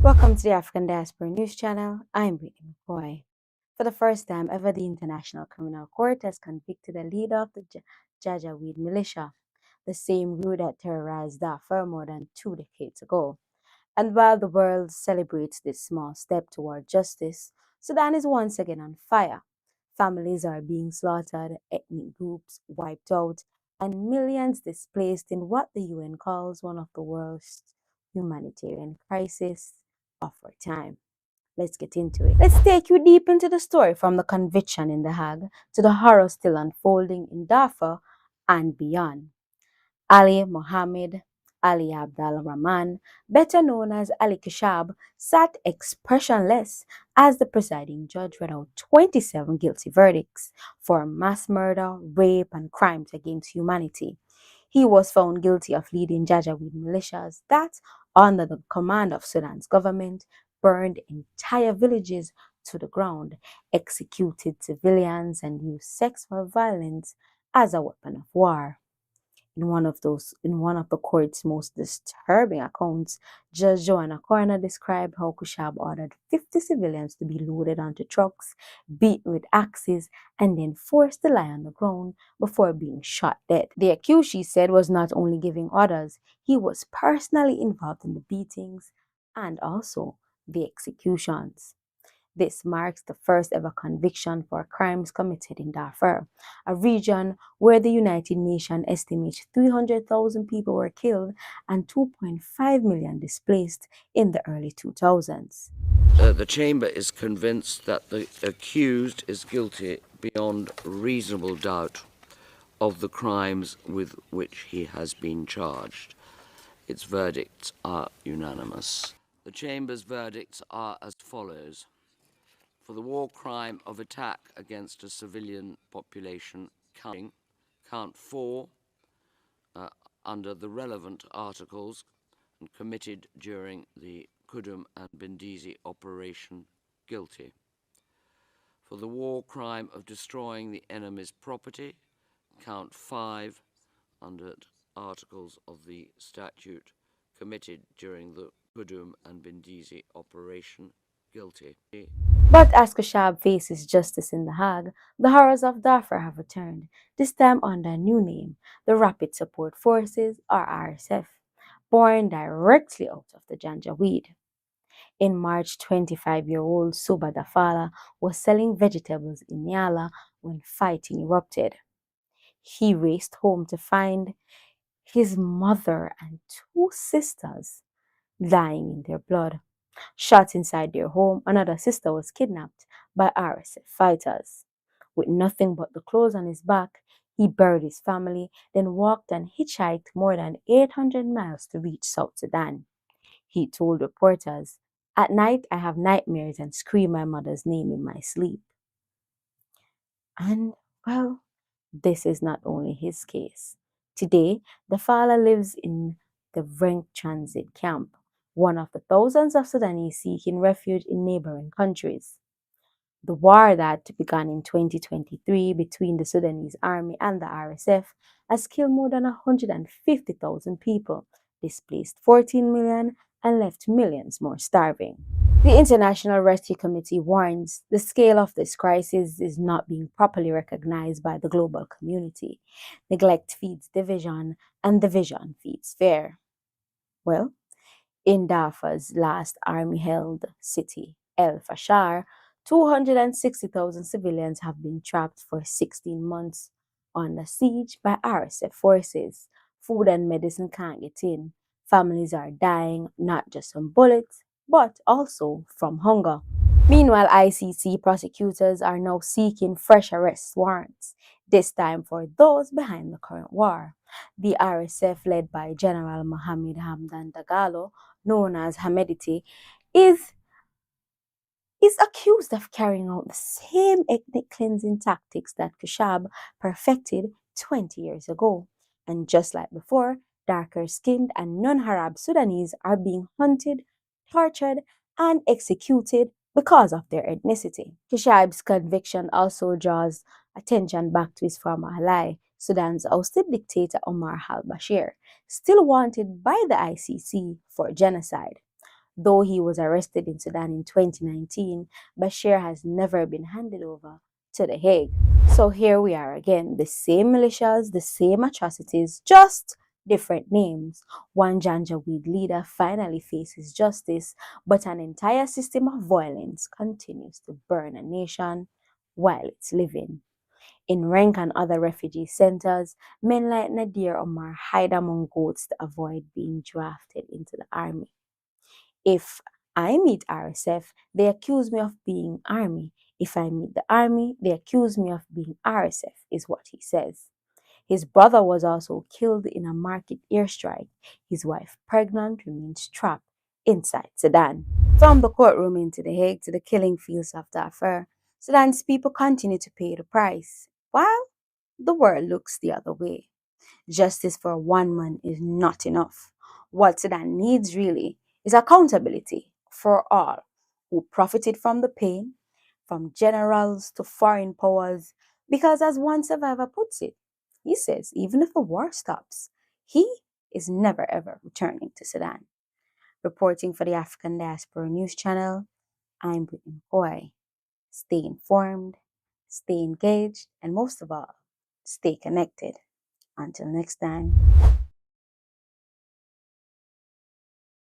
Welcome to the African Diaspora News Channel. I'm Whitney Mckoy. For the first time ever, the International Criminal Court has convicted the leader of the Janjaweed militia, the same group that terrorized Darfur more than 2 decades ago. And while the world celebrates this small step toward justice, Sudan is once again on fire. Families are being slaughtered, ethnic groups wiped out, and millions displaced in what the UN calls one of the worst humanitarian crises of our time. Let's get into it. Let's take you deep into the story from the conviction in The Hague to the horror still unfolding in Darfur and beyond. Ali Mohammed Ali Abdal Rahman, better known as Ali Kushayb, sat expressionless as the presiding judge read out 27 guilty verdicts for mass murder, rape, and crimes against humanity. He was found guilty of leading Janjaweed militias that, under the command of Sudan's government, burned entire villages to the ground, executed civilians, and used sexual violence as a weapon of war. In one of the court's most disturbing accounts, Judge Joanna Coroner described how Kushayb ordered 50 civilians to be loaded onto trucks, beaten with axes, and then forced to lie on the ground before being shot dead. The accused, she said, was not only giving orders, he was personally involved in the beatings and also the executions. This marks the first ever conviction for crimes committed in Darfur, a region where the United Nations estimates 300,000 people were killed and 2.5 million displaced in the early 2000s. The Chamber is convinced that the accused is guilty beyond reasonable doubt of the crimes with which he has been charged. Its verdicts are unanimous. The Chamber's verdicts are as follows. For the war crime of attack against a civilian population, count 4 under the relevant articles and committed during the Kudum and Bendizi operation, guilty. For the war crime of destroying the enemy's property, count 5 under articles of the statute committed during the Kudum and Bendizi operation, guilty. But as Kushayb faces justice in The Hague, the horrors of Darfur have returned, this time under a new name, the Rapid Support Forces, or RSF, born directly out of the Janjaweed. In March, 25-year-old Suba Dafala was selling vegetables in Nyala when fighting erupted. He raced home to find his mother and 2 sisters lying in their blood. Shot inside their home, another sister was kidnapped by RSF fighters. With nothing but the clothes on his back, he buried his family, then walked and hitchhiked more than 800 miles to reach South Sudan. He told reporters, "At night, I have nightmares and scream my mother's name in my sleep." And, well, this is not only his case. Today, the father lives in the Vrenk transit camp, one of the thousands of Sudanese seeking refuge in neighboring countries. The war that began in 2023 between the Sudanese army and the RSF has killed more than 150,000 people, displaced 14 million, and left millions more starving. The International Rescue Committee warns the scale of this crisis is not being properly recognized by the global community. Neglect feeds division, and division feeds fear. Well, in Darfur's last army-held city, al-Bashir, 260,000 civilians have been trapped for 16 months under siege by RSF forces. Food and medicine can't get in. Families are dying not just from bullets, but also from hunger. Meanwhile, ICC prosecutors are now seeking fresh arrest warrants, this time for those behind the current war. The RSF, led by General Mohammed Hamdan Dagalo, known as Hamidati, is accused of carrying out the same ethnic cleansing tactics that Kushayb perfected 20 years ago. And just like before, darker-skinned and non-Arab Sudanese are being hunted, tortured, and executed because of their ethnicity. Kushayb's conviction also draws attention back to his former ally, Sudan's ousted dictator Omar al-Bashir, still wanted by the ICC for genocide. Though he was arrested in Sudan in 2019, Bashir has never been handed over to The Hague. So here we are again, the same militias, the same atrocities, just different names. One Janjaweed leader finally faces justice, but an entire system of violence continues to burn a nation while it's living. In Rank and other refugee centers, men like Nadir Omar hide among goats to avoid being drafted into the army. If I meet RSF, they accuse me of being army. If I meet the army, they accuse me of being RSF, is what he says. His brother was also killed in a market airstrike. His wife, pregnant, remains trapped inside Sudan. From the courtroom into The Hague to the killing fields of Darfur, Sudan's people continue to pay the price, while the world looks the other way. Justice for one man is not enough. What Sudan needs really is accountability for all who profited from the pain, from generals to foreign powers, because as one survivor puts it, he says even if the war stops, he is never ever returning to Sudan. Reporting for the African Diaspora News Channel, I'm Whitney Mckoy. Stay informed, stay engaged, and most of all, stay connected. Until next time.